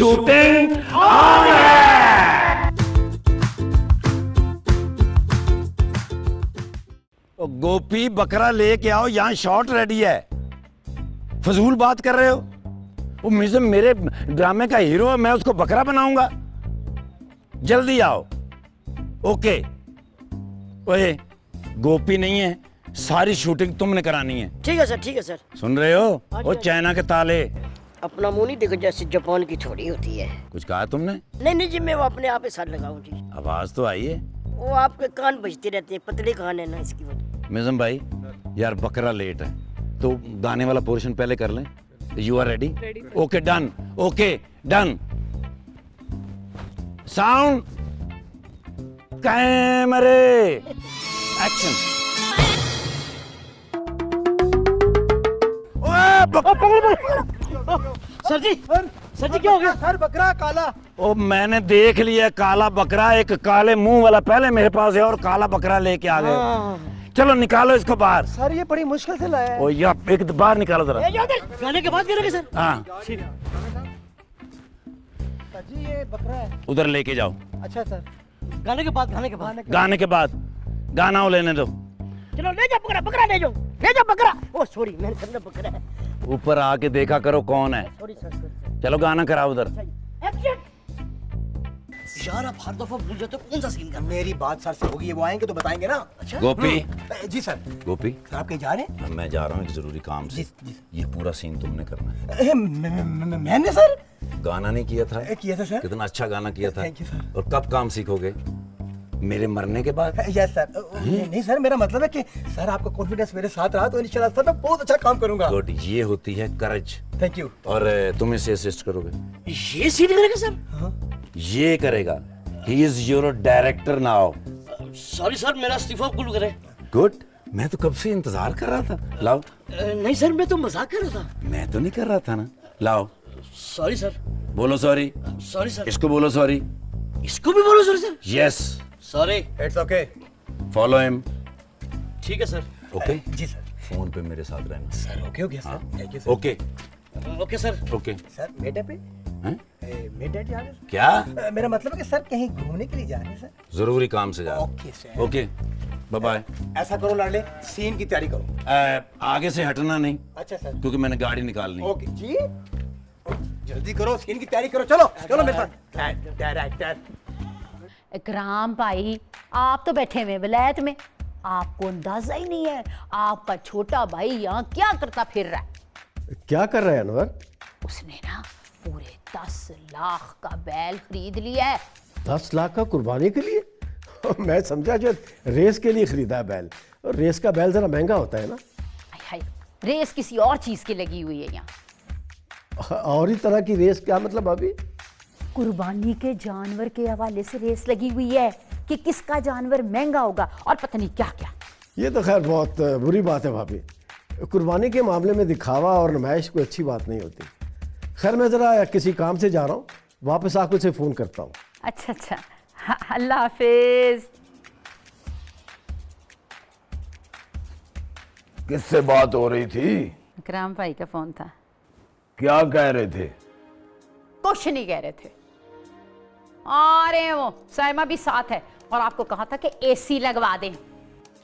Shooting on है। गोपी बकरा लेके आओ, यहाँ शॉट रेडी है। फजूल बात कर रहे हो। वो मुझे मेरे ड्रामे का हीरो है, मैं उसको बकरा बनाऊंगा। जल्दी आओ। ओके। ओए, गोपी नहीं है, सारी शूटिंग तुमने करानी है। ठीक है सर, ठीक है सर। सुन रहे हो? वो चाइना के ताले। अपना मुंह नहीं देखो, जैसे जापान की थोड़ी होती है। कुछ कहा तुमने? नहीं जी, मैं वो अपने आप ही साथ लगाऊं जी। आवाज तो आई है। वो आपके कान बजते रहते हैं, पतले कान है ना, इसकी वजह। मिज़म भाई, यार बकरा लेट है, तो गाने वाला पोर्शन पहले कर लें। You are ready? Okay done. Okay done. Sound, कैमरे, एक्शन। सर जी क्या हो गया? सर बकरा काला। ओ मैंने देख लिया काला बकरा, एक काले मुंह वाला पहले मेरे पास है और काला बकरा लेके आ गए। चलो निकालो इसको बाहर। सर ये बड़ी मुश्किल से लाया है। ओ या एक बाहर निकालो जरा। गाने के बाद करेंगे सर। हाँ, सर जी ये बकरा है। उधर लेके जाओ। अच्छा सर। गाने के बाद गाने के बाद गाना हो लेने दो। चलो ले जाओ बकरा ले जाओ बकरा। ओ सॉरी, मैंने समझा बकरा है। ऊपर आके देखा करो कौन है। Sorry sir. चलो गाना कराओ उधर। एक्शन। यार आप हर दफा भूल जाते हो, कौन सा सीन करना? मेरी बात सर से होगी, ये वो आएंगे तो बताएंगे ना। अच्छा गोपी। जी सर। गोपी, सर आप कहीं जा रहे हैं? मैं जा रहा हूँ एक जरूरी काम से। जी। ये पूरा सीन तुमने करना है। मैंने सर गाना नहीं किया था? किया था सर। कितना अच्छा गाना किया था। Thank you sir. और कब काम सीखोगे? मेरे मरने के बाद? Yes sir. नहीं सर, मेरा मतलब है कि सर आपका कॉन्फिडेंस मेरे साथ रहा तो इंशाल्लाह सर मैं बहुत अच्छा काम करूंगा। गुड, ये होती है करज। Thank you. और तुम इसे असिस्ट करोगे। ये सीन करेगा सर? ये करेगा। He is your director now. Sorry sir, मेरा इस्तीफा कबूल करें। गुड, मैं तो कब से इंतजार कर रहा था। लाओ। नहीं सर, मैं तो मजाक कर रहा था। मैं तो नहीं कर रहा था ना। लाओ। Sorry sir. बोलो सॉरी। Sorry sir. इसको बोलो सॉरी। इसको भी बोलो sorry sir. Yes. Sorry. It's okay. Follow him. ठीक है सर। ओके। जी सर। फोन पे मेरे साथ रहना। सर ओके हो गया sir. Thank you sir. Okay. Okay sir. Okay. Sir मेडा पे हैं? मेडा जा रहे हैं? क्या? मेरा मतलब है कि सर कहीं घूमने के लिए जा रहे हैं सर। जरूरी काम से जा रहा हूं। Okay sir. Okay, bye bye. ऐसा करो लाडले, सीन की तैयारी करो। आगे से हटना नहीं, अच्छा सर। क्योंकि मैंने गाड़ी निकालनी है। ओके जी। जल्दी करो, सीन की तैयारी करो। चलो चलो मेरे साथ। डायरेक्टर इकराम भाई, आप तो बैठे हुए वलायत में, आपको अंदाजा ही नहीं है आपका छोटा भाई यहाँ क्या करता फिर रहा है। क्या कर रहा है अनवर? उसने ना पूरे 10 लाख का बैल खरीद लिया है। 10 लाख का कुर्बानी के लिए? मैं समझा जो रेस के लिए खरीदा है बैल। और रेस का बैल जरा महंगा होता है ना। हाय हाय, रेस किसी और चीज की लगी हुई है यहाँ। और ही तरह की रेस? क्या मतलब? अभी कुर्बानी के जानवर के हवाले से रेस लगी हुई है कि किसका जानवर महंगा होगा और पता नहीं क्या क्या। ये तो खैर बहुत बुरी बात है भाभी। कुर्बानी के मामले में दिखावा और नुमाइश कोई अच्छी बात नहीं होती। खैर मैं ज़रा किसी काम से जा रहा हूँ, वापस आकर उसे फ़ोन करता हूँ। अच्छा, अल्लाह हाफिज। किससे बात हो रही थी? इकराम भाई का फोन था। क्या कह रहे थे? कुछ नहीं कह रहे थे। आ रहे हैं वो, साइमा भी साथ है और आपको कहा था कि एसी लगवा दें।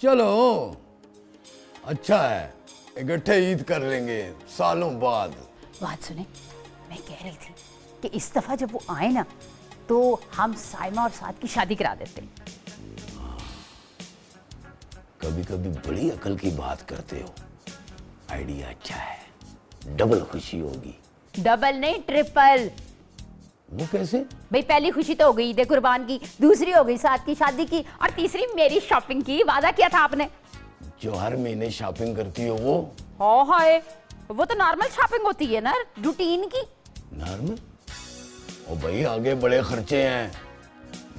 चलो अच्छा है, इकट्ठे ईद कर लेंगे सालों बाद। बात सुने, मैं कह रही थी कि इस दफा जब वो आए ना तो हम साइमा और साथ की शादी करा देते हैं। कभी कभी बड़ी अकल की बात करते हो। आइडिया अच्छा है, डबल खुशी होगी। डबल नहीं, ट्रिपल। वो कैसे? भाई पहली खुशी तो हो गई ईद कुर्बान की, दूसरी हो गई साथ की शादी की और तीसरी मेरी शॉपिंग की। वादा किया था आपने। जो हर महीने शॉपिंग करती हो वो? हाँ हाय, वो तो नॉर्मल शॉपिंग होती है ना, रूटीन की। नॉर्मल? ओ भाई आगे बड़े खर्चे हैं,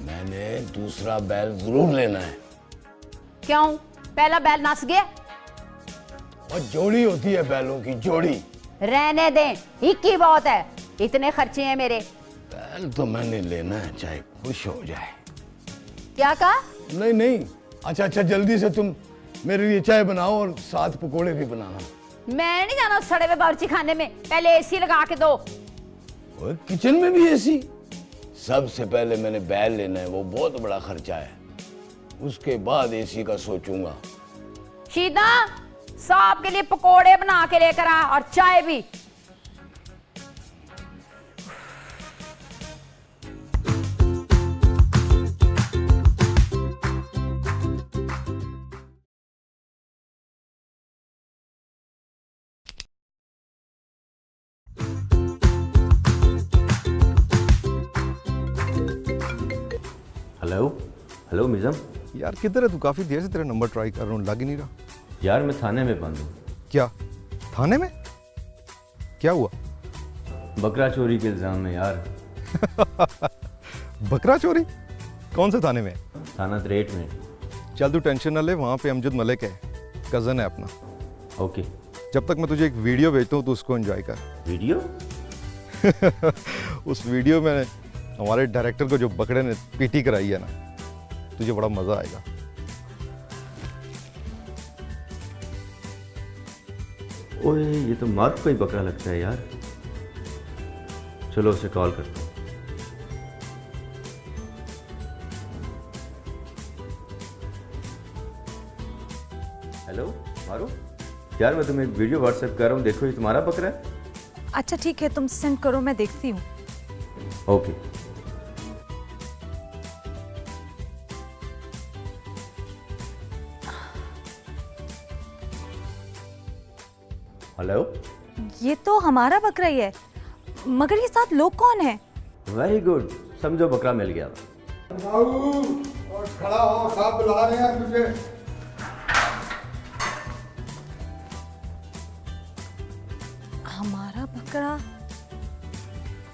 मैंने दूसरा बैल जरूर लेना है। क्यों? पहला बैल नस गया। और जोड़ी होती है बैलों की, जोड़ी। रहने दें, एक ही बहुत है, इतने खर्चे हैं मेरे। बैल तो मैंने लेना है, चाहे खुश हो जाए। क्या कहा? नहीं नहीं, अच्छा अच्छा, जल्दी से तुम मेरे लिए चाय बनाओ और साथ पकोड़े भी बनाना। मैं नहीं जाना सड़े हुए बावर्ची खाने में, पहले एसी लगा के दो। ओए, किचन में भी एसी? सबसे पहले मैंने बैल लेना है, वो बहुत बड़ा खर्चा है, उसके बाद एसी का सोचूंगा। शीदा, साहब के लिए पकोड़े बना के लेकर आ और चाय भी। हेलो हेलो मिज़म। यार किधर है तू? काफ़ी देर से तेरा नंबर ट्राई कर रहा हूँ, लग ही नहीं रहा। यार मैं थाने में बंद हूँ। क्या थाने में? क्या हुआ? बकरा चोरी के इल्ज़ाम में यार। बकरा चोरी? कौन से थाने में? थाना त्रेट में। चल तू टेंशन ना ले, वहाँ पे अमजद मलिक है, कज़न है अपना। ओके। जब तक मैं तुझे एक वीडियो भेजता हूँ तो उसको एंजॉय कर। वीडियो? उस वीडियो में हमारे डायरेक्टर को जो बकरे ने पीटी कराई है ना, तुझे बड़ा मज़ा आएगा। ओए ये तो मार्क का ही बकरा लगता है यार। चलो उसे कॉल करता हूँ। हेलो मारू, यार मैं तुम्हें एक वीडियो व्हाट्सएप कर रहा हूँ, देखो ये तुम्हारा बकरा है। अच्छा ठीक है, तुम सेंड करो, मैं देखती हूँ। ओके। हेलो। ये तो हमारा बकरा ही है, मगर ये साथ लोग कौन है? वेरी गुड, समझो बकरा मिल गया। और खड़ा हो, साहब बुला रहे हैं तुझे। हमारा बकरा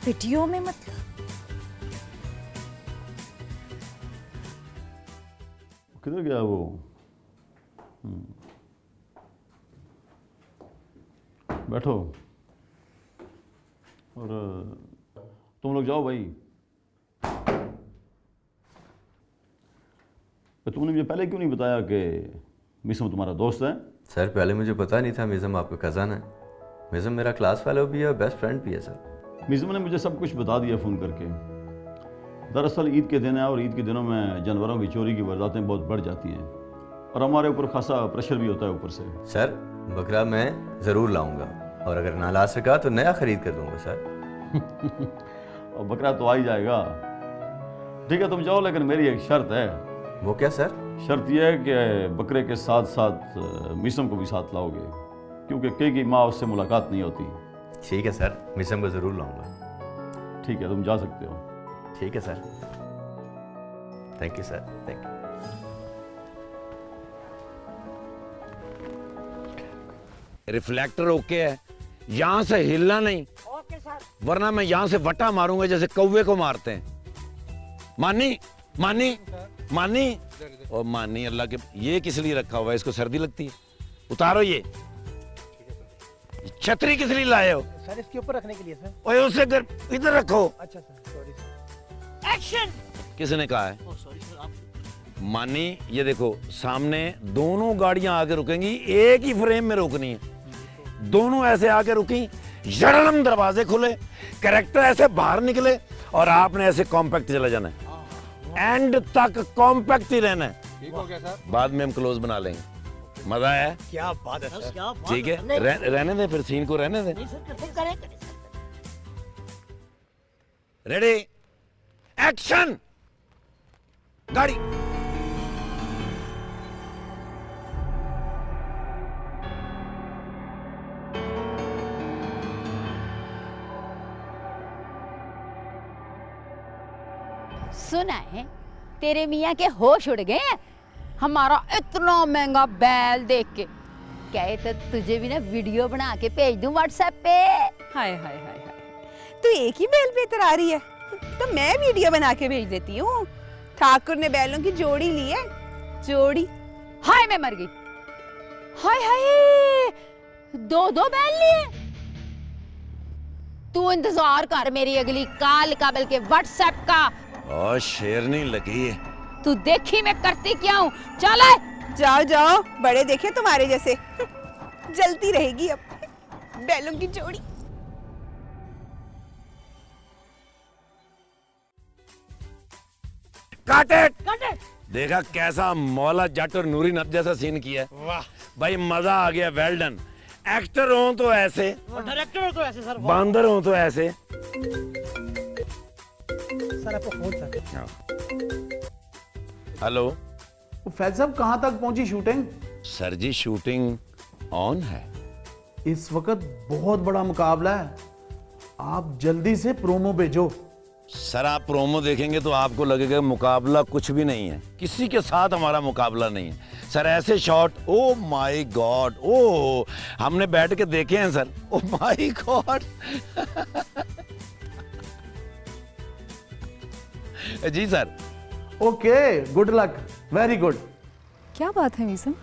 वीडियो में? मतलब किधर गया वो? बैठो और तुम लोग जाओ भाई। तुमने मुझे पहले क्यों नहीं बताया कि मिसम तुम्हारा दोस्त है? सर पहले मुझे पता नहीं था मिज़म आपका कज़न है। मिज़म मेरा क्लास फेलो भी है और बेस्ट फ्रेंड भी है सर। मिज़म ने मुझे सब कुछ बता दिया फ़ोन करके। दरअसल ईद के दिन है और ईद के दिनों में जानवरों की चोरी की वारदातें बहुत बढ़ जाती हैं और हमारे ऊपर खासा प्रेशर भी होता है ऊपर से। सर बकरा मैं ज़रूर लाऊंगा और अगर ना ला सका तो नया ख़रीद कर दूंगा सर। और बकरा तो आ ही जाएगा। ठीक है तुम जाओ, लेकिन मेरी एक शर्त है। वो क्या सर? शर्त यह है कि बकरे के साथ साथ मिसम को भी साथ लाओगे, क्योंकि कई की माँ उससे मुलाकात नहीं होती। ठीक है सर, मिसम को ज़रूर लाऊंगा। ठीक है तुम जा सकते हो। ठीक है sir, thank you sir, thank you. Reflector okay है, यहां से हिलना नहीं, ओके सर। वरना मैं यहां से वटा मारूंगा जैसे कौवे को मारते हैं। मानी मानी मानी और मानी, अल्लाह के, ये किस लिए रखा हुआ है? इसको सर्दी लगती है, उतारो ये। छतरी किस लिए लाए हो? सर इसके ऊपर रखने के लिए सर। ओए उसे इधर रखो। अच्छा सर, सॉरी सर। एक्शन। किसने कहा है? सॉरी सर, आप मानी ये देखो, सामने दोनों गाड़ियां आके रुकेंगी, एक ही फ्रेम में रोकनी है। दोनों ऐसे आके रुकी, जड़म दरवाजे खुले, कैरेक्टर ऐसे बाहर निकले और आपने ऐसे कॉम्पैक्ट चला जाना है। एंड तक कॉम्पैक्ट ही रहना है। ठीक हो गया सर। बाद में हम क्लोज बना लेंगे। मजा आया? क्या बात है सर सर। क्या बात ठीक है, नहीं, रहने दे, फिर सीन को रहने दे। नहीं सर, करें करें करें सर। रेडी, एक्शन, गाड़ी। सुना है तेरे मियाँ के होश उड़ गए हैं हमारा इतना महंगा बैल देख के। कहे तो तुझे भी ना वीडियो बना के भेज दूं व्हाट्सएप पे। हाय हाय हाय हाय, तू एक ही बैल पे इतरा रही है तो मैं वीडियो बना के भेज देती हूँ। ठाकुर ने बैलों की जोड़ी ली है, जोड़ी। हाय मैं मर गई। हाय हाय, दो दो बैल लिए। तू इंतजार कर मेरी अगली काल का, बल्कि व्हाट्सएप का। और शेरनी लगी है। तू देखी मैं करती क्या हूँ। चल जाओ जाओ, बड़े देखे तुम्हारे जैसे। जलती रहेगी अब बैलों की जोड़ी। काट इट। देखा कैसा मौला जट और नूरी नब जैसा सीन किया है। वाह भाई मजा आ गया, वेल डन। एक्टर हो तो ऐसे, डायरेक्टर हो तो ऐसे सर। बांदर हो तो ऐसे। सर आपको फोन सर। हेलो फैज साहब, कहाँ तक पहुंची shooting? Sir ji shooting on है। इस वक्त बहुत बड़ा मुकाबला है, आप जल्दी से प्रोमो भेजो। सर आप प्रोमो देखेंगे तो आपको लगेगा मुकाबला कुछ भी नहीं है, किसी के साथ हमारा मुकाबला नहीं है सर। ऐसे shot, oh my god, oh हमने बैठ के देखे हैं सर, ओ माय गॉड। जी sir. Okay, good luck, very good. क्या बात है मीज़म,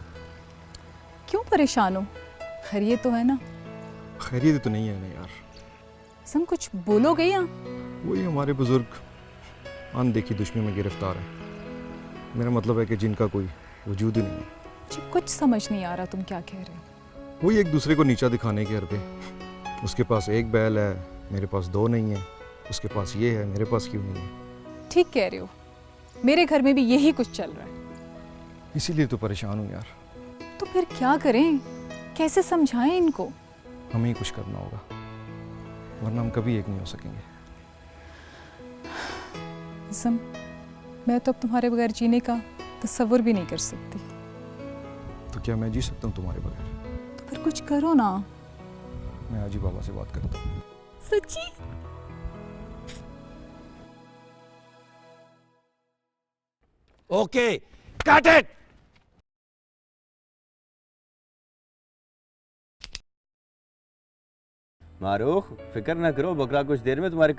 क्यों परेशान हो? खैरियत तो है ना? खैरियत तो नहीं है ना यार। मीज़म कुछ बोलोगे या? वही हमारे बुजुर्ग अनदेखी दुश्मनी में गिरफ्तार है। मेरा मतलब है कि जिनका कोई वजूद ही नहीं है। मुझे कुछ समझ नहीं आ रहा तुम क्या कह रहे हो। वही एक दूसरे को नीचा दिखाने के हरबे। उसके पास एक बैल है, मेरे पास दो नहीं है। उसके पास ये है, मेरे पास क्यों नहीं है? ठीक कह रहे हो, मेरे घर में भी यही कुछ चल रहा है। इसीलिए तो परेशान हूँ यार। तो फिर क्या करें, कैसे समझाएं इनको? हमें ही कुछ करना होगा, वरना हम कभी एक नहीं हो सकेंगे। मीज़म, मैं तो अब तुम्हारे बगैर जीने का तसव्वुर भी नहीं कर सकती। तो क्या मैं जी सकता हूँ तुम्हारे बगैर? तो फिर कुछ करो ना। मैं आज ही बाबा से बात करता हूँ। सच्ची? Okay cut it. मारूख, फिक्र ना करो, बकरा कुछ देर में तुम्हारे